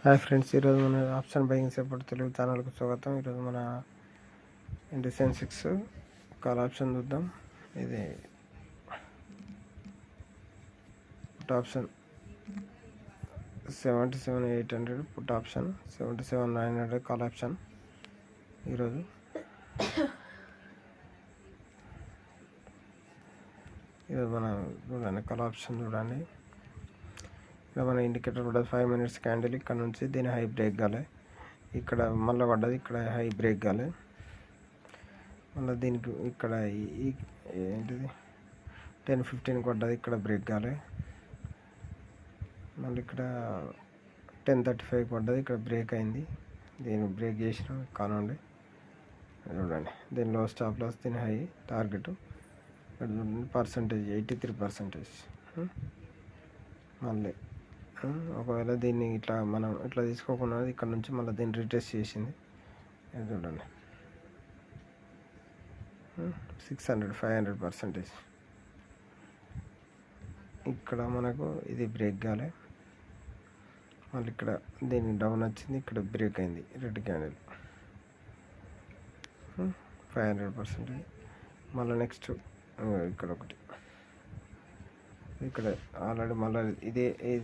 Hi friends, ఈరోజు మన option buying support Telugu ఛానల్కు స్వాగతం. ఈరోజు మన సెన్సెక్స్ కాల్ ఆప్షన్ చూద్దాం. ఇది put option 77,800, put option 77,900 call option. ఈరోజు మన చూడండి కాల్ ఆప్షన్ చూడండి. ఇక్కడ మన ఇండికేటర్ కూడా 5 minutes క్యాండిల్ ఇక్కడ నుంచి దీని హై బ్రేక్ కాలే, ఇక్కడ మళ్ళీ పడ్డది, ఇక్కడ హై బ్రేక్ కాలే, మళ్ళీ దీనికి ఇక్కడ ఏంటిది 10:15 పడ్డది, ఇక్కడ బ్రేక్ కాలే, మళ్ళీ ఇక్కడ 10:35 పడ్డది, ఇక్కడ బ్రేక్ అయింది. దీన్ని బ్రేక్ చేసిన కానండి చూడండి. దీని లో స్టాప్ లాస్, దీని హై టార్గెట్ పర్సంటేజ్ 83%. మళ్ళీ ఒకవేళ దీన్ని మనం ఇట్లా తీసుకోకుండా ఇక్కడ నుంచి మళ్ళీ దీన్ని రీటెస్ట్ చేసింది చూడండి. 500%. ఇక్కడ మనకు ఇది బ్రేక్ కాలే, మళ్ళీ ఇక్కడ దీన్ని డౌన్ వచ్చింది, ఇక్కడ బ్రేక్ అయింది రెడ్ క్యాండిల్ 500%. మళ్ళీ నెక్స్ట్ ఇక్కడ ఒకటి, ఇక్కడ ఆల్రెడీ మళ్ళీ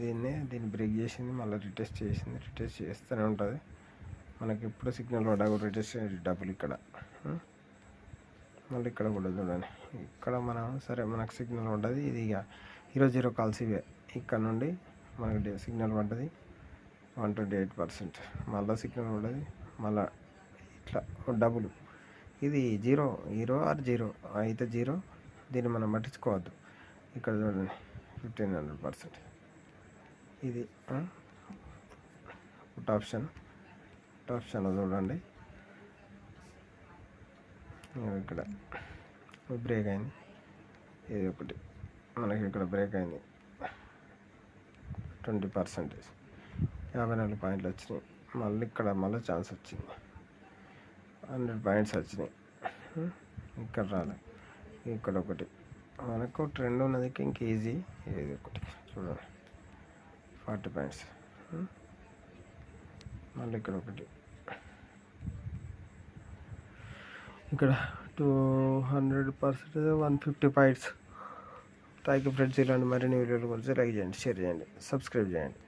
దీన్ని బ్రేక్ చేసింది, మళ్ళీ రిటెస్ట్ చేసింది. రిటెస్ట్ చేస్తూనే ఉంటుంది మనకి. ఇప్పుడు సిగ్నల్ పడ్డా రిటెస్ట్ డబుల్ ఇక్కడ, మళ్ళీ ఇక్కడ కూడా చూడండి. ఇక్కడ మనం సరే మనకు సిగ్నల్ పడ్డది. ఇది ఇక ఈరోజు 0 కాల్స్ ఇవే. ఇక్కడ నుండి మనకి సిగ్నల్ పడ్డది 128%. మళ్ళీ సిగ్నల్ పడ్డది, మళ్ళీ ఇట్లా డబుల్. ఇది 0 ఆర్ 0 అయితే 0, దీన్ని మనం పట్టించుకోవద్దు. ఇక్కడ చూడండి 1500%. ఇది పుట్ ఆప్షన్ చూడండి. ఇక్కడ బ్రేక్ అయింది, ఇది ఒకటి మనకి ఇక్కడ బ్రేక్ అయింది 20%, 54 పాయింట్లు వచ్చినాయి. మళ్ళీ ఇక్కడ మళ్ళీ ఛాన్స్ వచ్చింది, 100 పాయింట్స్ వచ్చినాయి. ఇక్కడ రాలే, ఇక్కడ ఒకటి మనకు ట్రెండ్ ఉన్నది ఇంక ఈజీ. ఏది ఒకటి చూడండి 40 పాయింట్స్. మళ్ళీ ఇక్కడ ఒకటి, ఇక్కడ 200%, 150 పాయింట్స్. Thank you friends. ఇలాంటి మరిన్ని వీడియోలు గురించి లైక్ చేయండి, షేర్ చేయండి, సబ్స్క్రైబ్ చేయండి.